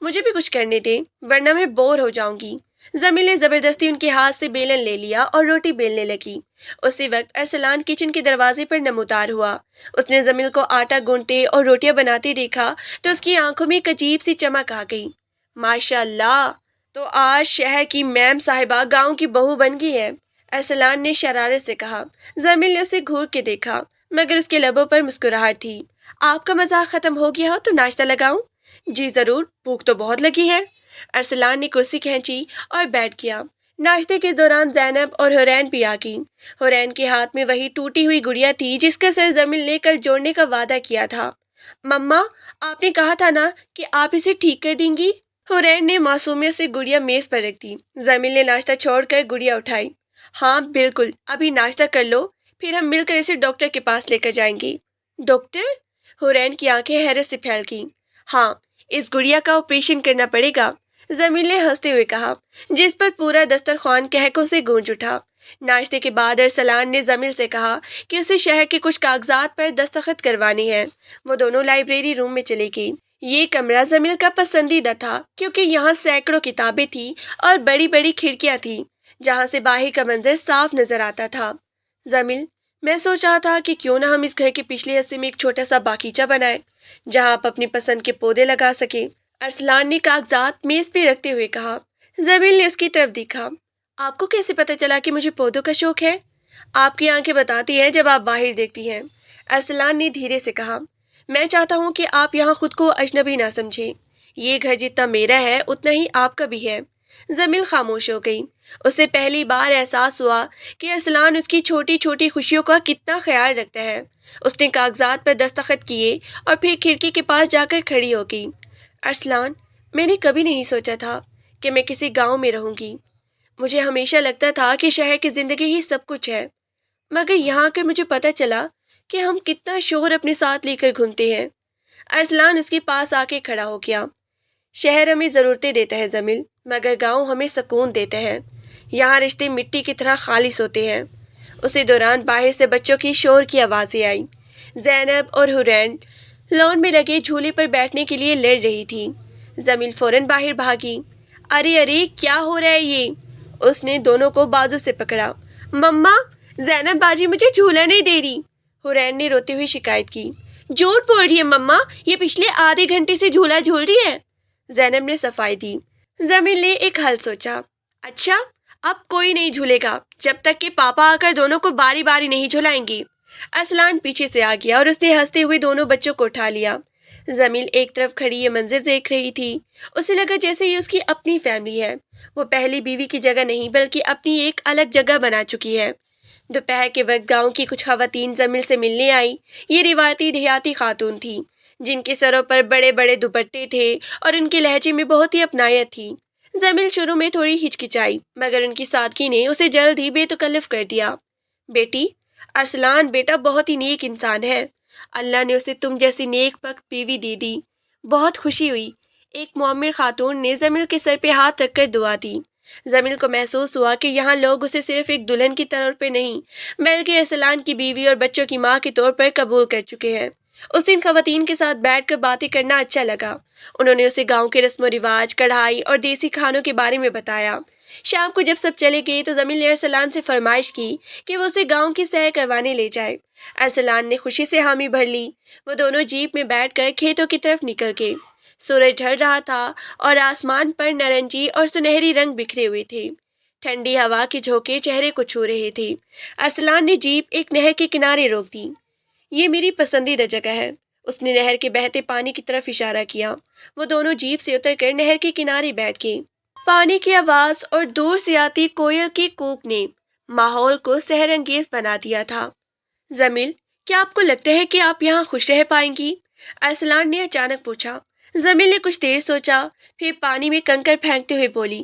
مجھے بھی کچھ کرنے دیں ورنہ میں بور ہو جاؤں گی۔ زمین نے زبردستی ان کے ہاتھ سے بیلن لے لیا اور روٹی بیلنے لگی۔ اسی وقت ارسلان کچن کے دروازے پر نمودار ہوا۔ اس نے زمین کو آٹا گونتے اور روٹیاں بناتے دیکھا تو اس کی آنکھوں میں ایک عجیب سی چمک آ گئی۔ ماشاء اللہ، تو آج شہر کی میم صاحبہ گاؤں کی بہو بن گئی ہے، ارسلان نے شرارت سے کہا۔ زمین نے اسے گھور کے دیکھا مگر اس کے لبوں پر مسکراہٹ تھی۔ آپ کا مزاق ختم ہو گیا ہو تو ناشتہ لگاؤں؟ جی ضرور، بھوک تو بہت لگی ہے۔ ارسلان نے کرسی کھینچی اور بیٹھ گیا۔ ناشتے کے دوران زینب اور حرین بھی آ گئی۔ حرین کے ہاتھ میں وہی ٹوٹی ہوئی گڑیا تھی جس کا سر زمین نے کل جوڑنے کا وعدہ کیا تھا۔ مما، آپ نے کہا تھا نا کہ آپ اسے ٹھیک کر دیں گی؟ حرین نے معصومیت سے گڑیا میز پر رکھ دی۔ زمین نے ناشتہ چھوڑ کر گڑیا اٹھائی۔ ہاں بالکل، ابھی ناشتہ کر لو، پھر ہم مل کر اسے ڈاکٹر کے پاس لے کر جائیں گے۔ ڈاکٹر؟ حرین کی آنکھیں حیرت سے پھیل گئیں۔ ہاں، اس گڑیا کا آپریشن کرنا پڑے گا۔ زمین نے ہنستے ہوئے کہا، جس پر پورا دسترخوان کہکوں سے گونج اٹھا۔ ناشتے کے بعد ارسلان نے زمین سے کہا کہ اسے شہر کے کچھ کاغذات پر دستخط کروانی ہے۔ وہ دونوں لائبریری روم میں چلی گئی۔ یہ کمرہ زمین کا پسندیدہ تھا کیونکہ یہاں سینکڑوں کتابیں تھیں اور بڑی بڑی کھڑکیاں تھیں جہاں سے باہر کا منظر صاف نظر آتا تھا۔ زمین، میں سوچ رہا تھا کہ کیوں نہ ہم اس گھر کے پچھلے حصے میں ایک چھوٹا سا باغیچہ بنائیں جہاں آپ اپنی پسند کے پودے لگا سکیں۔ ارسلان نے کاغذات میز پہ رکھتے ہوئے کہا۔ زمین نے اس کی طرف دیکھا۔ آپ کو کیسے پتہ چلا کہ مجھے پودوں کا شوق ہے؟ آپ کی آنکھیں بتاتی ہیں جب آپ باہر دیکھتی ہیں، ارسلان نے دھیرے سے کہا۔ میں چاہتا ہوں کہ آپ یہاں خود کو اجنبی نہ سمجھیں۔ یہ گھر جتنا میرا ہے اتنا ہی آپ کا بھی ہے۔ زمین خاموش ہو گئی۔ اسے پہلی بار احساس ہوا کہ ارسلان اس کی چھوٹی چھوٹی خوشیوں کا کتنا خیال رکھتا ہے۔ اس نے کاغذات پر دستخط کیے اور پھر کھڑکی کے پاس جا کر کھڑی ہو گئی۔ ارسلان، میں نے کبھی نہیں سوچا تھا کہ میں کسی گاؤں میں رہوں گی۔ مجھے ہمیشہ لگتا تھا کہ شہر کی زندگی ہی سب کچھ ہے، مگر یہاں آ کر مجھے پتہ چلا کہ ہم کتنا شور اپنے ساتھ لے کر گھومتے ہیں۔ ارسلان اس کے پاس آ کے کھڑا ہو گیا۔ شہر ہمیں ضرورتیں دیتا ہے زمین، مگر گاؤں ہمیں سکون دیتا ہے۔ یہاں رشتے مٹی کی طرح خالص ہوتے ہیں۔ اسی دوران باہر سے بچوں کی شور کی آوازیں آئیں۔ زینب اور حورین لان میں لگے جھولے پر بیٹھنے کے لیے لڑ رہی تھی۔ زمین فوراً باہر بھاگی۔ ارے ارے، کیا ہو رہا ہے یہ؟ اس نے دونوں کو بازو سے پکڑا۔ مما، زینب باجی مجھے جھولا نہیں دے رہی، حورین نے روتے ہوئے شکایت کی۔ جھوٹ بول رہی ہے مما، یہ پچھلے آدھے گھنٹے سے جھولا جھول رہی ہے، زینب نے صفائی دی۔ زمین نے ایک حل سوچا۔ اچھا، اب کوئی نہیں جھولے گا جب تک کہ پاپا آ کر دونوں کو باری باری نہیں جھلائیں گے۔ ارسلان پیچھے سے آ گیا اور اس نے ہنستے ہوئے دونوں بچوں کو اٹھا لیا۔ زمین ایک طرف کھڑی یہ منظر دیکھ رہی تھی۔ اسے لگا جیسے یہ اس کی اپنی فیملی ہے۔ وہ پہلی بیوی کی جگہ نہیں بلکہ اپنی ایک الگ جگہ بنا چکی ہے۔ دوپہر کے وقت گاؤں کی کچھ خواتین زمین سے ملنے آئی۔ یہ روایتی دیہاتی خاتون تھی جن کے سروں پر بڑے بڑے دوپٹے تھے اور ان کے لہجے میں بہت ہی اپنائیت تھی۔ زمین شروع میں تھوڑی ہچکچائی مگر ان کی سادگی نے اسے جلد ہی بے تکلف کر دیا۔ بیٹی، ارسلان بیٹا بہت ہی نیک انسان ہے۔ اللہ نے اسے تم جیسی نیک بخت بیوی دے دی۔ بہت خوشی ہوئی، ایک معمر خاتون نے زمین کے سر پہ ہاتھ رکھ کر دعا دی۔ زمین کو محسوس ہوا کہ یہاں لوگ اسے صرف ایک دلہن کی طور پہ نہیں بلکہ ارسلان کی بیوی اور بچوں کی ماں کے طور پر قبول کر چکے ہیں۔ اسے ان خواتین کے ساتھ بیٹھ کر باتیں کرنا اچھا لگا۔ انہوں نے اسے گاؤں کے رسم و رواج، کڑھائی اور دیسی کھانوں کے بارے میں بتایا۔ شام کو جب سب چلے گئے تو زمین نے ارسلان سے فرمائش کی کہ وہ اسے گاؤں کی سیر کروانے لے جائے۔ ارسلان نے خوشی سے حامی بھر لی۔ وہ دونوں جیپ میں بیٹھ کر کھیتوں کی طرف نکل گئے۔ سورج ڈھل رہا تھا اور آسمان پر نارنجی اور سنہری رنگ بکھرے ہوئے تھے۔ ٹھنڈی ہوا کے جھونکے چہرے کو چھو رہے تھے۔ ارسلان نے جیپ ایک نہر کے کنارے روک دی۔ یہ میری پسندیدہ جگہ ہے، اس نے نہر کے بہتے پانی کی طرف اشارہ کیا۔ وہ دونوں جیپ سے اتر کر نہر کے کنارے بیٹھ گئے۔ پانی کی آواز اور دور سے آتی کوئل کی کوک نے ماحول کو سحر انگیز بنا دیا تھا۔ زمین، کیا آپ کو لگتا ہے کہ آپ یہاں خوش رہ پائیں گی؟ ارسلان نے اچانک پوچھا۔ زمین نے کچھ دیر سوچا، پھر پانی میں کنکر پھینکتے ہوئے بولی۔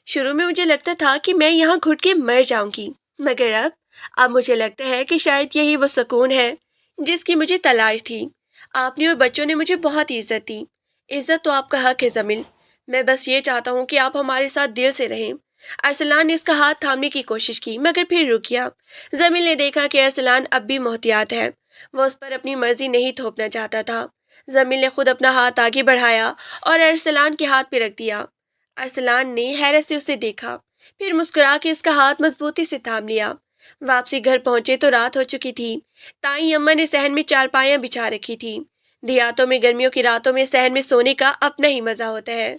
شروع میں مجھے لگتا تھا کہ میں یہاں گھٹ کے مر جاؤں گی، مگر اب مجھے لگتا ہے کہ شاید یہی وہ سکون ہے جس کی مجھے تلاش تھی۔ آپ نے اور بچوں نے مجھے بہت عزت دی۔ عزت تو آپ کا حق ہے زمین، میں بس یہ چاہتا ہوں کہ آپ ہمارے ساتھ دل سے رہیں۔ ارسلان نے اس کا ہاتھ تھامنے کی کوشش کی مگر پھر رک گیا۔ زمین نے دیکھا کہ ارسلان اب بھی محتاط ہے۔ وہ اس پر اپنی مرضی نہیں تھوپنا چاہتا تھا۔ زمین نے خود اپنا ہاتھ آگے بڑھایا اور ارسلان کے ہاتھ پہ رکھ دیا۔ ارسلان نے حیرت سے اسے دیکھا، پھر مسکرا کے اس کا ہاتھ مضبوطی سے تھام لیا۔ واپسی گھر پہنچے تو رات ہو چکی تھی۔ تائیں اماں نے صحن میں چارپائیاں بچھا رکھی تھی۔ دیہاتوں میں گرمیوں کی راتوں میں صحن میں سونے کا اپنا ہی مزہ ہوتا ہے۔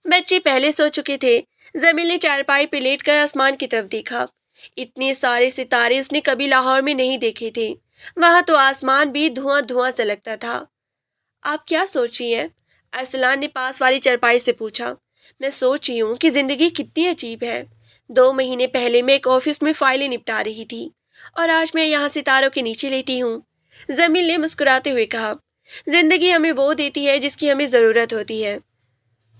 بچے پہلے سو چکے تھے۔ زمین نے چارپائی پہ لیٹ کر آسمان کی طرف دیکھا۔ اتنے سارے ستارے اس نے کبھی لاہور میں نہیں دیکھے تھے۔ وہاں تو آسمان بھی دھواں دھواں سے لگتا تھا۔ آپ کیا سوچ رہی ہیں؟ ارسلان نے پاس والی چارپائی سے پوچھا۔ میں سوچ رہی ہوں کہ زندگی کتنی عجیب ہے۔ 2 مہینے پہلے میں ایک آفس میں فائلیں نپٹا رہی تھی اور آج میں یہاں ستاروں کے نیچے لیٹی ہوں۔ زمین نے مسکراتے ہوئے کہا، زندگی ہمیں وہ دیتی ہے جس کی ہمیں ضرورت ہوتی ہے،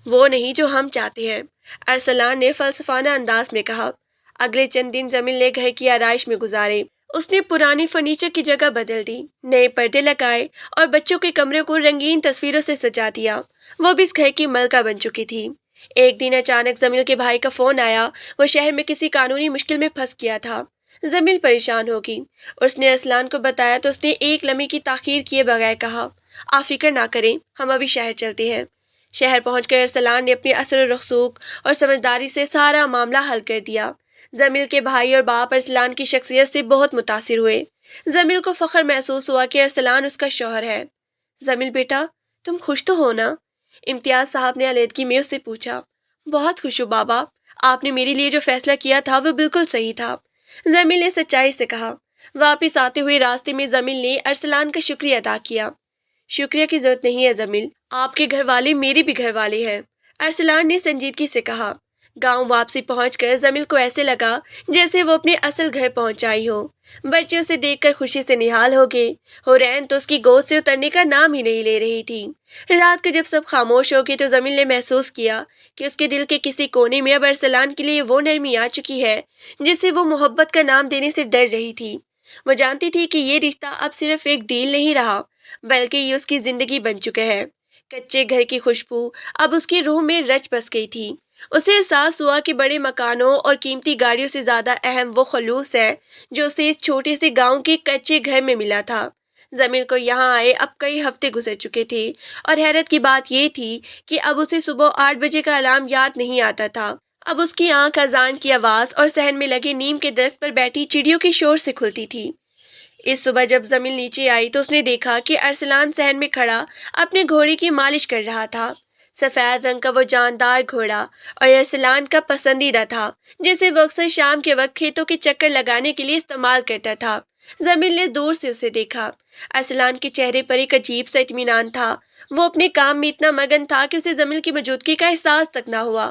وہ نہیں جو ہم چاہتے ہیں، ارسلان نے فلسفانہ انداز میں کہا۔ اگلے چند دن زمین نے گھر کی آرائش میں گزارے۔ اس نے پرانی فرنیچر کی جگہ بدل دی، نئے پردے لگائے اور بچوں کے کمرے کو رنگین تصویروں سے سجا دیا۔ وہ بھی اس گھر کی ملکہ بن چکی تھی۔ ایک دن اچانک زمیل کے بھائی کا فون آیا۔ وہ شہر میں کسی قانونی مشکل میں پھنس گیا تھا۔ زمیل پریشان ہوگی۔ اس نے ارسلان کو بتایا تو اس نے ایک لمحے کی تاخیر کیے بغیر کہا، آپ فکر نہ کریں، ہم ابھی شہر چلتے ہیں۔ شہر پہنچ کر ارسلان نے اپنی اثر و رسوخ اور سمجھداری سے سارا معاملہ حل کر دیا۔ زمیل کے بھائی اور باپ ارسلان کی شخصیت سے بہت متاثر ہوئے۔ زمیل کو فخر محسوس ہوا کہ ارسلان اس کا شوہر ہے۔ زمیل بیٹا، تم خوش تو ہو نا؟ امتیاز صاحب نے علیحدگی میں اس سے پوچھا۔ بہت خوش ہوں بابا، آپ نے میرے لیے جو فیصلہ کیا تھا وہ بالکل صحیح تھا، زمیل نے سچائی سے کہا۔ واپس آتے ہوئے راستے میں زمیل نے ارسلان کا شکریہ ادا کیا۔ شکریہ کی ضرورت نہیں ہے زمیل، آپ کے گھر والے میرے بھی گھر والے ہیں، ارسلان نے سنجیدگی سے کہا۔ گاؤں واپسی پہنچ کر زمیل کو ایسے لگا جیسے وہ اپنے اصل گھر پہنچ آئی ہو۔ بچے اسے دیکھ کر خوشی سے نہال ہو گئے۔ حورین تو اس کی گود سے اترنے کا نام ہی نہیں لے رہی تھی۔ رات کو جب سب خاموش ہو گئے تو زمیل نے محسوس کیا کہ اس کے دل کے کسی کونے میں اب ارسلان کے لیے وہ نرمی آ چکی ہے جسے وہ محبت کا نام دینے سے ڈر رہی تھی۔ وہ جانتی تھی کہ یہ رشتہ اب صرف ایک ڈیل نہیں رہا، بلکہ یہ اس کی زندگی بن چکا ہے۔ کچے گھر کی خوشبو اب اس کی روح میں رچ بس گئی تھی۔ اسے احساس ہوا کہ بڑے مکانوں اور قیمتی گاڑیوں سے زیادہ اہم وہ خلوص ہے جو اسے اس چھوٹے سے گاؤں کے کچے گھر میں ملا تھا۔ زمیل کو یہاں آئے اب کئی ہفتے گزر چکے تھے، اور حیرت کی بات یہ تھی کہ اب اسے صبح 8 بجے کا الارم یاد نہیں آتا تھا۔ اب اس کی آنکھ اذان کی آواز اور صحن میں لگے نیم کے درخت پر بیٹھی چڑیوں کے شور سے کھلتی تھی۔ اس صبح جب زمیل نیچے آئی تو اس نے دیکھا کہ ارسلان صحن میں کھڑا اپنے گھوڑے کی مالش کر رہا تھا۔ سفید رنگ کا وہ جاندار گھوڑا اور ارسلان کا پسندیدہ تھا، جسے وہ اکثر شام کے وقت کھیتوں کے چکر لگانے کے لیے استعمال کرتا تھا۔ زمیل نے دور سے اسے دیکھا۔ ارسلان کے چہرے پر ایک عجیب سا اطمینان تھا۔ وہ اپنے کام میں اتنا مگن تھا کہ اسے زمیل کی موجودگی کا احساس تک نہ ہوا۔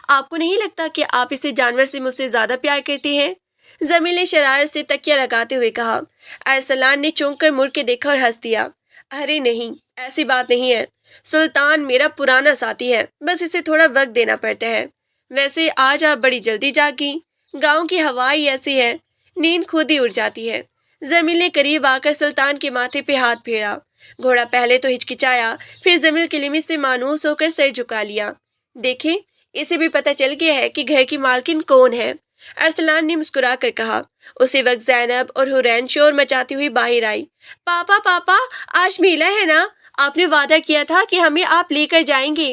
آپ کو نہیں لگتا کہ آپ اسے جانور سے مجھ سے زیادہ پیار کرتے ہیں؟ زمیل نے شرارت سے تکیہ لگاتے ہوئے کہا۔ ارسلان نے چونک کر مڑ کے دیکھا اور ہنس دیا۔ ارے نہیں، ایسی بات نہیں ہے، سلطان میرا پرانا ساتھی ہے، بس اسے تھوڑا وقت دینا پڑتا ہے۔ ویسے آج آپ بڑی جلدی جاگی، گاؤں کی ہوا ہی ایسی ہے، نیند خود ہی اڑ جاتی ہے۔ زمیل نے قریب آ کر سلطان کے ماتھے پہ ہاتھ پھیرا۔ گھوڑا پہلے تو ہچکچایا، پھر زمیل کی لمس سے مانوس ہو کر سر جھکا لیا۔ دیکھیں، اسے بھی پتہ چل گیا ہے کہ گھر کی مالکن کون ہے، ارسلان نے مسکرا کر کہا۔ اسی وقت زینب اور حورین شور مچاتی ہوئی باہر آئی۔ پاپا پاپا، آج میلہ ہے نا؟ آپ نے وعدہ کیا تھا کہ ہمیں آپ لے کر جائیں گے،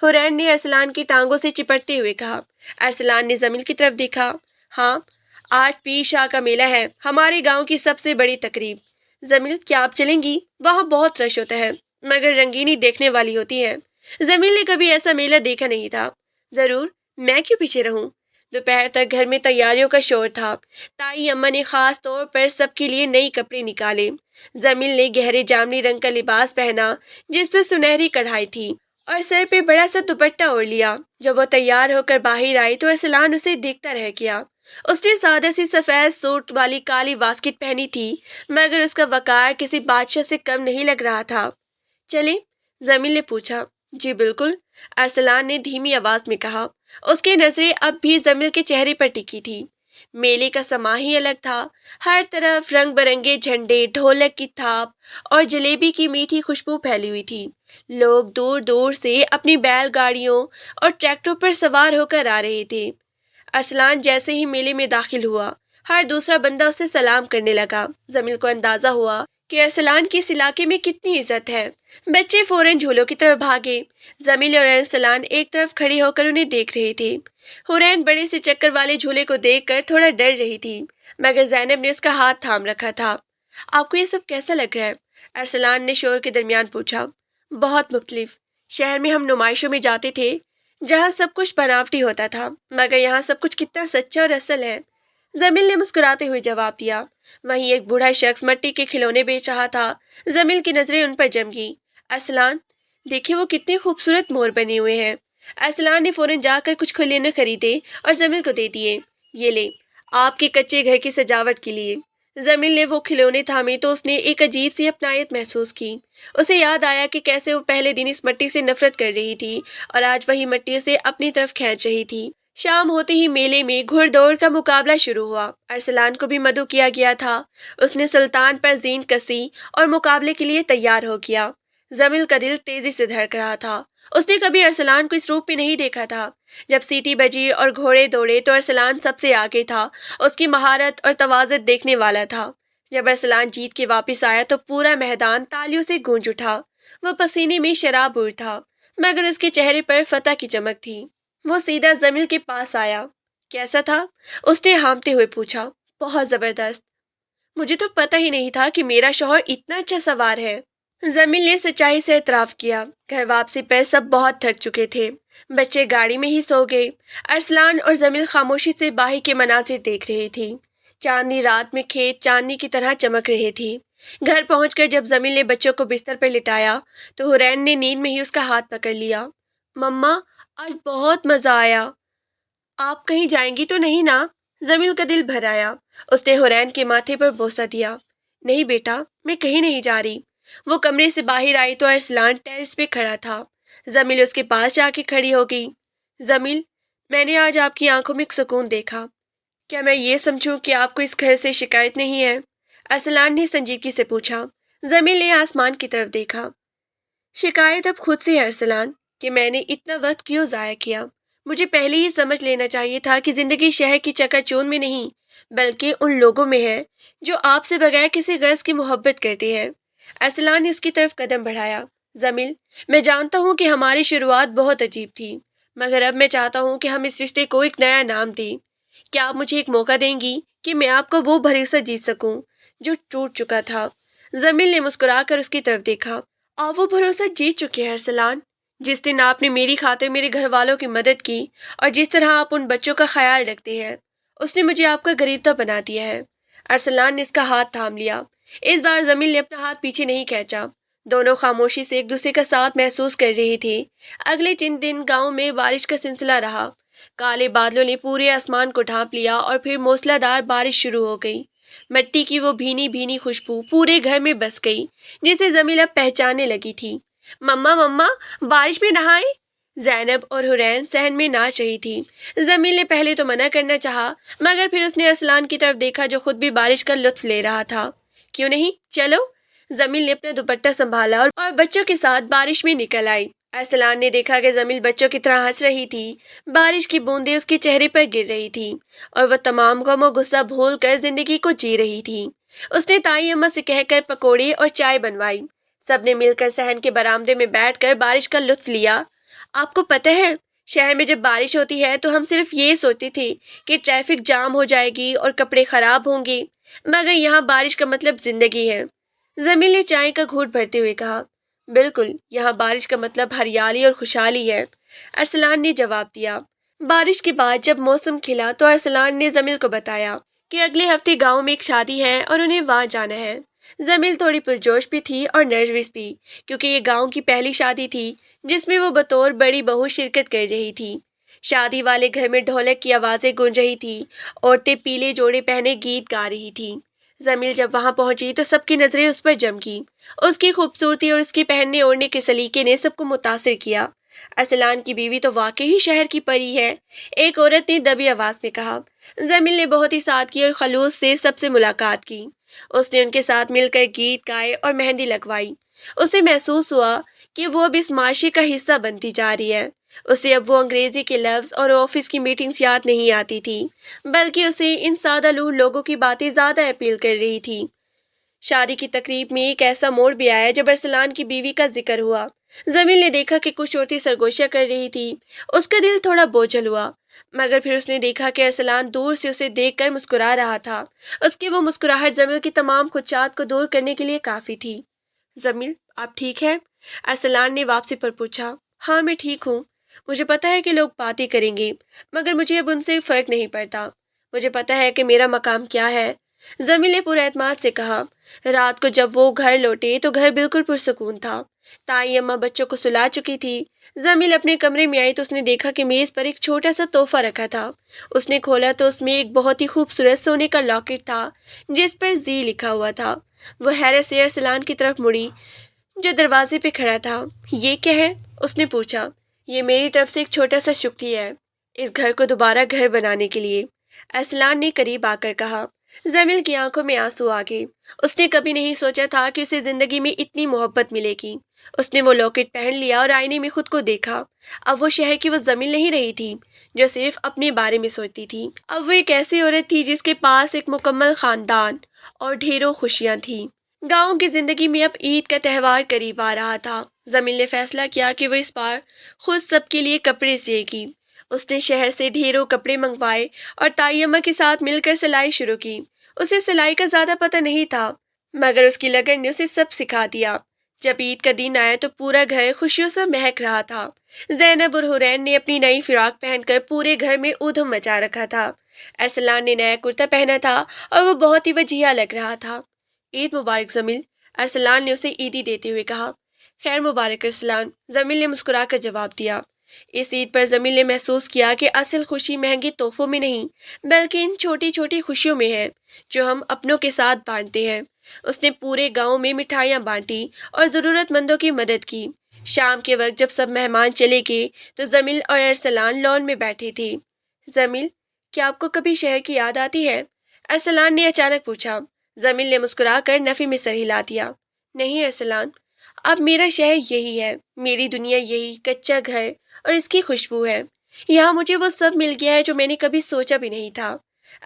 حورین نے ارسلان کی ٹانگوں سے چپٹتے ہوئے کہا۔ ارسلان نے زمیل کی طرف دیکھا۔ ہاں، آج پیر شاہ کا میلہ ہے، ہمارے گاؤں کی سب سے بڑی تقریب۔ زمیل، کیا آپ چلیں گی؟ وہاں بہت رش ہوتا ہے، مگر رنگینی دیکھنے والی ہوتی ہے۔ زمیل نے کبھی ایسا میلہ دیکھا نہیں تھا۔ ضرور، میں کیوں پیچھے رہوں؟ دوپہر تک گھر میں تیاریوں کا شور تھا۔ تائی اماں نے خاص طور پر سب کے لیے نئی کپڑے نکالے۔ زمیل نے گہرے جامنی رنگ کا لباس پہنا جس پر سنہری کڑھائی تھی، اور سر پہ بڑا سا دوپٹہ اوڑھ لیا۔ جب وہ تیار ہو کر باہر آئی تو ارسلان اسے دیکھتا رہ گیا۔ اس نے سادہ سی سفید سوٹ والی کالی واسکٹ پہنی تھی، مگر اس کا وقار کسی بادشاہ سے کم نہیں لگ رہا تھا۔ چلیں؟ زمیل نے پوچھا۔ جی بالکل، ارسلان نے دھیمی آواز میں کہا۔ اس کی نظریں اب بھی زمیل کے چہرے پر ٹکی تھی۔ میلے کا سما ہی الگ تھا۔ ہر طرف رنگ برنگے جھنڈے، ڈھولک کی تھاپ اور جلیبی کی میٹھی خوشبو پھیلی ہوئی تھی۔ لوگ دور دور سے اپنی بیل گاڑیوں اور ٹریکٹروں پر سوار ہو کر آ رہے تھے۔ ارسلان جیسے ہی میلے میں داخل ہوا، ہر دوسرا بندہ اسے سلام کرنے لگا۔ زمیل کو اندازہ ہوا کہ ارسلان کی اس علاقے میں کتنی عزت ہے۔ بچے فوراً جھولوں کی طرف بھاگے۔ زمیل اور ارسلان ایک طرف کھڑے ہو کر انہیں دیکھ رہے تھے۔ حورین بڑے سے چکر والے جھولے کو دیکھ کر تھوڑا ڈر رہی تھی، مگر زینب نے اس کا ہاتھ تھام رکھا تھا۔ آپ کو یہ سب کیسا لگ رہا ہے؟ ارسلان نے شور کے درمیان پوچھا۔ بہت مختلف۔ شہر میں ہم نمائشوں میں جاتے تھے جہاں سب کچھ بناوٹی ہوتا تھا، مگر یہاں سب کچھ کتنا سچا اور اصل ہے، زمیل نے مسکراتے ہوئے جواب دیا۔ وہیں ایک بوڑھا شخص مٹی کے کھلونے بیچ رہا تھا۔ زمیل کی نظریں ان پر جم گئی۔ ارسلان، دیکھیں وہ کتنے خوبصورت مور بنے ہوئے ہیں۔ ارسلان نے فوراً جا کر کچھ کھلونے خریدے اور زمیل کو دے دیے۔ یہ لے، آپ کے کچے گھر کی سجاوٹ کے لیے۔ زمیل نے وہ کھلونے تھامے تو اس نے ایک عجیب سی اپنائیت محسوس کی۔ اسے یاد آیا کہ کیسے وہ پہلے دن اس مٹی سے نفرت کر رہی تھی اور آج وہی مٹی اسے اپنی طرف کھینچ رہی تھی۔ شام ہوتے ہی میلے میں گھڑ دوڑ کا مقابلہ شروع ہوا۔ ارسلان کو بھی مدعو کیا گیا تھا۔ اس نے سلطان پر زین کسی اور مقابلے کے لیے تیار ہو گیا۔ زمل کا دل تیزی سے دھڑک رہا تھا۔ اس نے کبھی ارسلان کو اس روپ میں نہیں دیکھا تھا۔ جب سیٹی بجی اور گھوڑے دوڑے تو ارسلان سب سے آگے تھا۔ اس کی مہارت اور تواضع دیکھنے والا تھا۔ جب ارسلان جیت کے واپس آیا تو پورا میدان تالیوں سے گونج اٹھا۔ وہ پسینے میں شرابور تھا، مگر اس کے چہرے پر فتح کی چمک تھی۔ وہ سیدھا زمل کے پاس آیا۔ کیسا تھا؟ اس نے ہامتے ہوئے پوچھا۔ بہت زبردست۔ مجھے تو پتہ ہی نہیں تھا کہ میرا شوہر اتنا اچھا سوار ہے۔ زمین نے سچائی سے اعتراف کیا۔ گھر واپسی پر سب بہت تھک چکے تھے۔ بچے گاڑی میں ہی سو گئے۔ ارسلان اور زمین خاموشی سے باہی کے مناظر دیکھ رہی تھی۔ چاندنی رات میں کھیت چاندنی کی طرح چمک رہے تھی۔ گھر پہنچ کر جب زمین نے بچوں کو بستر پر لٹایا تو حرین نے نیند میں ہی اس کا ہاتھ پکڑ لیا۔ مما، آج بہت مزہ آیا۔ آپ کہیں جائیں گی تو نہیں نا؟ زمین کا دل بھر آیا۔ اس نے حرین کے ماتھے پر بوسہ دیا۔ نہیں بیٹا، میں کہیں نہیں جا رہی۔ وہ کمرے سے باہر آئی تو ارسلان ٹیرس پہ کھڑا تھا۔ زمیل اس کے پاس جا کے کھڑی ہو گئی۔ زمیل، میں نے آج آپ کی آنکھوں میں ایک سکون دیکھا۔ کیا میں یہ سمجھوں کہ آپ کو اس گھر سے شکایت نہیں ہے؟ ارسلان نے سنجیدگی سے پوچھا۔ زمیل نے آسمان کی طرف دیکھا۔ شکایت اب خود سے ہے ارسلان، کہ میں نے اتنا وقت کیوں ضائع کیا۔ مجھے پہلے ہی سمجھ لینا چاہیے تھا کہ زندگی شہر کی چکا چوند میں نہیں، بلکہ ان لوگوں میں ہے جو آپ سے بغیر کسی غرض کی محبت کرتے ہیں۔ ارسلان نے اس کی طرف قدم بڑھایا۔ زمیل، میں جانتا ہوں کہ ہماری شروعات بہت عجیب تھی، مگر اب میں چاہتا ہوں کہ ہم اس رشتے کو ایک نیا نام دیں۔ کیا آپ مجھے ایک موقع دیں گی کہ میں آپ کو وہ بھروسہ جیت سکوں جو ٹوٹ چکا تھا؟ زمیل نے مسکرا کر اس کی طرف دیکھا۔ آپ وہ بھروسہ جیت چکے ہیں ارسلان۔ جس دن آپ نے میری خاطر میرے گھر والوں کی مدد کی اور جس طرح آپ ان بچوں کا خیال رکھتے ہیں، اس نے مجھے آپ کا غریبتا بنا دیا ہے۔ ارسلان نے اس کا ہاتھ تھام لیا۔ اس بار زمیل نے اپنا ہاتھ پیچھے نہیں کھینچا۔ دونوں خاموشی سے ایک دوسرے کا ساتھ محسوس کر رہی تھی۔ اگلے چند دن گاؤں میں بارش کا سلسلہ رہا۔ کالے بادلوں نے پورے آسمان کو ڈھانپ لیا اور پھر موسلا دھار بارش شروع ہو گئی۔ مٹی کی وہ بھینی بھینی خوشبو پورے گھر میں بس گئی، جسے زمیل اب پہچاننے لگی تھی۔ مما مما، بارش میں نہائیں؟ زینب اور حرین صحن میں ناچ رہی تھی۔ زمیل نے پہلے تو منع کرنا چاہا، مگر پھر اس نے ارسلان کی طرف دیکھا جو خود بھی بارش کا لطف لے رہا تھا۔ کیوں نہیں، چلو۔ زمیل نے اپنا دوپٹہ سنبھالا اور بچوں کے ساتھ بارش میں نکل آئی۔ ارسلان نے دیکھا کہ زمیل بچوں کی طرح ہنس رہی تھی۔ بارش کی بوندیں اس کے چہرے پر گر رہی تھی اور وہ تمام غم و غصہ بھول کر زندگی کو جی رہی تھی۔ اس نے تائی اماں سے کہہ کر پکوڑے اور چائے بنوائی۔ سب نے مل کر صحن کے برآمدے میں بیٹھ کر بارش کا لطف لیا۔ آپ کو پتہ ہے، شہر میں جب بارش ہوتی ہے تو ہم صرف یہ سوچتے تھے کہ ٹریفک جام ہو جائے گی اور کپڑے خراب ہوں گے، مگر یہاں بارش کا مطلب زندگی ہے۔ زمیل نے چائے کا گھونٹ بھرتے ہوئے کہا۔ بالکل، یہاں بارش کا مطلب ہریالی اور خوشحالی ہے، ارسلان نے جواب دیا۔ بارش کے بعد جب موسم کھلا تو ارسلان نے زمیل کو بتایا کہ اگلے ہفتے گاؤں میں ایک شادی ہے اور انہیں وہاں جانا ہے۔ زمیل تھوڑی پرجوش بھی تھی اور نروس بھی، کیونکہ یہ گاؤں کی پہلی شادی تھی جس میں وہ بطور بڑی بہو شرکت کر رہی تھی۔ شادی والے گھر میں ڈھولک کی آوازیں گونج رہی تھی، عورتیں پیلے جوڑے پہنے گیت گا رہی تھیں۔ زمیل جب وہاں پہنچی تو سب کی نظریں اس پر جم گئیں۔ اس کی خوبصورتی اور اس کے پہننے اوڑھنے کے سلیقے نے سب کو متاثر کیا۔ ارسلان کی بیوی تو واقعی شہر کی پری ہے، ایک عورت نے دبی آواز میں کہا۔ زمیل نے بہت ہی سادگی اور خلوص سے سب سے ملاقات کی۔ اس نے ان کے ساتھ مل کر گیت گائے اور مہندی لگوائی۔ اسے محسوس ہوا کہ وہ اب اس معاشرے کا حصہ بنتی جا رہی ہے۔ اسے اب وہ انگریزی کے لفظ اور آفس کی میٹنگز یاد نہیں آتی تھی، بلکہ اسے ان سادہ لوح لوگوں کی باتیں زیادہ اپیل کر رہی تھی۔ شادی کی تقریب میں ایک ایسا موڑ بھی آیا جب ارسلان کی بیوی کا ذکر ہوا۔ زمیل نے دیکھا کہ کچھ عورتیں سرگوشیاں کر رہی تھی۔ اس کا دل تھوڑا بوجھل ہوا، مگر پھر اس نے دیکھا کہ ارسلان دور سے اسے دیکھ کر مسکرا رہا تھا۔ اس کی وہ مسکراہٹ زمیل کی تمام خدشات کو دور کرنے کے لیے کافی تھی۔ زمیل، آپ ٹھیک ہیں؟ ارسلان نے واپسی پر پوچھا۔ ہاں، میں ٹھیک ہوں۔ مجھے پتا ہے کہ لوگ باتیں کریں گے، مگر مجھے اب ان سے فرق نہیں پڑتا۔ مجھے پتا ہے کہ میرا مقام کیا ہے، زمیل نے پورے اعتماد سے کہا۔ رات کو جب وہ گھر لوٹے تو گھر بالکل پرسکون تھا۔ تائی اماں بچوں کو سلا چکی تھی۔ زمیل اپنے کمرے میں آئی تو اس نے دیکھا کہ میز پر ایک چھوٹا سا تحفہ رکھا تھا۔ اس نے کھولا تو اس میں ایک بہت ہی خوبصورت سونے کا لاکٹ تھا جس پر زی لکھا ہوا تھا۔ وہ حیرت سے ارسلان کی طرف مڑی جو دروازے پہ کھڑا تھا۔ یہ کیا ہے؟ اس نے پوچھا۔ یہ میری طرف سے ایک چھوٹا سا شکریہ ہے، اس گھر کو دوبارہ گھر بنانے کے لیے، ارسلان نے قریب آ کر کہا۔ زمیل کی آنکھوں میں آنسو آ گئے۔ اس نے کبھی نہیں سوچا تھا کہ اسے زندگی میں اتنی محبت ملے گی۔ اس نے وہ لاکٹ پہن لیا اور آئینے میں خود کو دیکھا۔ اب وہ شہر کی وہ زمیل نہیں رہی تھی جو صرف اپنے بارے میں سوچتی تھی۔ اب وہ ایک ایسی عورت تھی جس کے پاس ایک مکمل خاندان اور ڈھیروں خوشیاں تھیں۔ گاؤں کی زندگی میں اب عید کا تہوار قریب آ رہا تھا۔ زمیل نے فیصلہ کیا کہ وہ اس بار خود سب کے لیے کپڑے سیے گی۔ اس نے شہر سے ڈھیروں کپڑے منگوائے اور تائی اماں کے ساتھ مل کر سلائی شروع کی۔ اسے سلائی کا زیادہ پتہ نہیں تھا، مگر اس کی لگن نے اسے سب سکھا دیا۔ جب عید کا دن آیا تو پورا گھر خوشیوں سے مہک رہا تھا۔ زینب اور حورین نے اپنی نئی فراق پہن کر پورے گھر میں ادھم مچا رکھا تھا۔ ارسلان نے نیا کرتا پہنا تھا اور وہ بہت ہی وجیحہ لگ رہا تھا۔ عید مبارک زمیل، ارسلان نے اسے عیدی دیتے ہوئے کہا۔ خیر مبارک ارسلان، زمیل نے مسکرا کر جواب دیا۔ اس عید پر زمیل نے محسوس کیا کہ اصل خوشی مہنگے تحفوں میں نہیں بلکہ ان چھوٹی چھوٹی خوشیوں میں ہے جو ہم اپنوں کے ساتھ بانٹتے ہیں۔ اس نے پورے گاؤں میں مٹھائیاں بانٹی اور ضرورت مندوں کی مدد کی۔ شام کے وقت جب سب مہمان چلے گئے تو زمیل اور ارسلان لان میں بیٹھے تھے۔ زمیل، کیا آپ کو کبھی شہر کی یاد آتی ہے؟ ارسلان نے اچانک پوچھا۔ زمیل نے مسکرا کر نفی میں سر ہلا دیا۔ نہیں ارسلان، اب میرا شہر یہی ہے، میری دنیا یہی کچا گھر اور اس کی خوشبو ہے۔ یہاں مجھے وہ سب مل گیا ہے جو میں نے کبھی سوچا بھی نہیں تھا۔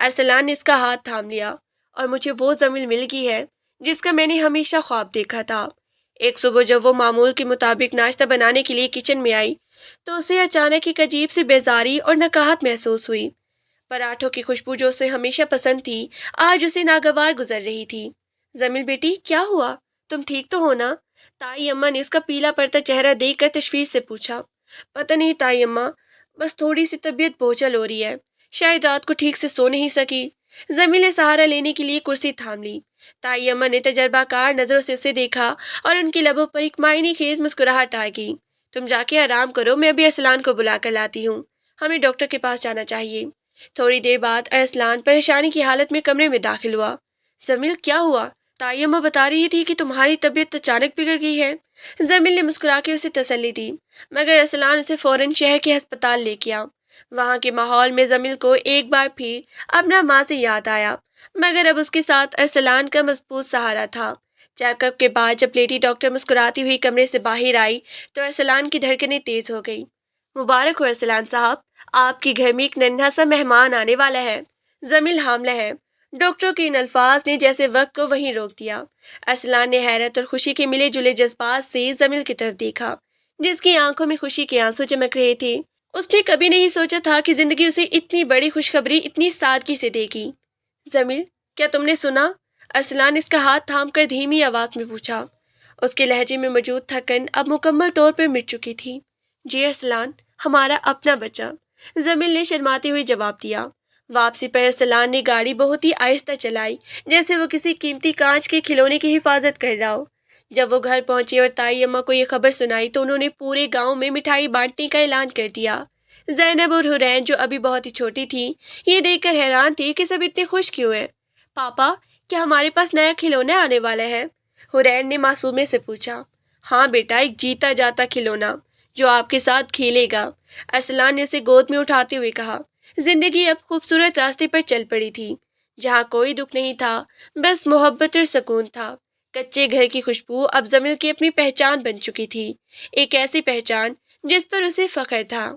ارسلان نے اس کا ہاتھ تھام لیا۔ اور مجھے وہ زمیل مل گئی ہے جس کا میں نے ہمیشہ خواب دیکھا تھا۔ ایک صبح جب وہ معمول کے مطابق ناشتہ بنانے کے لیے کچن میں آئی تو اسے اچانک ایک عجیب سی بیزاری اور نکہت محسوس ہوئی۔ پراٹھوں کی خوشبو جو اسے ہمیشہ پسند تھی آج اسے ناگوار گزر رہی تھی۔ زمیل بیٹی، کیا ہوا؟ تم ٹھیک تو ہو نا؟ تائی اماں نے اس کا پیلا پڑتا چہرہ دیکھ کر تشویش سے پوچھا۔ پتہ نہیں تائی اماں، بس تھوڑی سی طبیعت بوجھل ہو رہی ہے، شاید رات کو ٹھیک سے سو نہیں سکی۔ زمیل نے سہارا لینے کے لیے کرسی تھام لی۔ تائی اماں نے تجربہ کار نظروں سے اسے دیکھا اور ان کے لبوں پر ایک معنی خیز مسکراہٹ آ گئی۔ تم جا کے آرام کرو، میں ابھی ارسلان کو بلا کر لاتی ہوں، ہمیں ڈاکٹر کے پاس جانا چاہیے۔ تھوڑی دیر بعد ارسلان پریشانی کی حالت میں کمرے میں داخل ہوا۔ زمیل، کیا ہوا؟ تائی اماں بتا رہی تھی کہ تمہاری طبیعت اچانک بگڑ گئی ہے۔ زمیل نے مسکرا کے اسے تسلی دی، مگر ارسلان اسے فوراً شہر کے ہسپتال لے گیا۔ وہاں کے ماحول میں زمیل کو ایک بار پھر اپنا ماضی یاد آیا، مگر اب اس کے ساتھ ارسلان کا مضبوط سہارا تھا۔ چیک اپ کے بعد جب لیڈی ڈاکٹر مسکراتی ہوئی کمرے سے باہر آئی تو ارسلان کی دھڑکنیں تیز ہو گئی۔ مبارک ہو ارسلان صاحب، آپ کے گھر میں ایک ننھا سا مہمان آنے والا ہے، زمیل حاملہ ہے۔ ڈاکٹر کے ان الفاظ نے جیسے وقت کو وہیں روک دیا۔ ارسلان نے حیرت اور خوشی کے ملے جلے جذبات سے زمیل کی طرف دیکھا جس کی آنکھوں میں خوشی کے آنسو چمک رہے تھے۔ اس نے کبھی نہیں سوچا تھا کہ زندگی اسے اتنی بڑی خوشخبری اتنی سادگی سے دے گی۔ زمیل، کیا تم نے سنا؟ ارسلان نے اس کا ہاتھ تھام کر دھیمی آواز میں پوچھا۔ اس کے لہجے میں موجود تھکن اب مکمل طور پر مٹ چکی تھی۔ جی ارسلان، ہمارا اپنا بچہ، زمیل نے شرماتے ہوئے جواب دیا۔ واپسی پر ارسلان نے گاڑی بہت ہی آہستہ چلائی جیسے وہ کسی قیمتی کانچ کے کھلونے کی حفاظت کر رہا ہو۔ جب وہ گھر پہنچے اور تائی اماں کو یہ خبر سنائی تو انہوں نے پورے گاؤں میں مٹھائی بانٹنے کا اعلان کر دیا۔ زینب اور حورین جو ابھی بہت ہی چھوٹی تھی یہ دیکھ کر حیران تھی کہ سب اتنے خوش کیوں ہیں۔ پاپا، کیا ہمارے پاس نیا کھلونا آنے والا ہے؟ حورین نے معصومے سے پوچھا۔ ہاں بیٹا، ایک جیتا جاتا کھلونا جو آپ کے ساتھ کھیلے گا، ارسلان نے اسے گود میں اٹھاتے ہوئے کہا۔ زندگی اب خوبصورت راستے پر چل پڑی تھی جہاں کوئی دکھ نہیں تھا، بس محبت اور سکون تھا۔ کچے گھر کی خوشبو اب زمیل کی اپنی پہچان بن چکی تھی، ایک ایسی پہچان جس پر اسے فخر تھا۔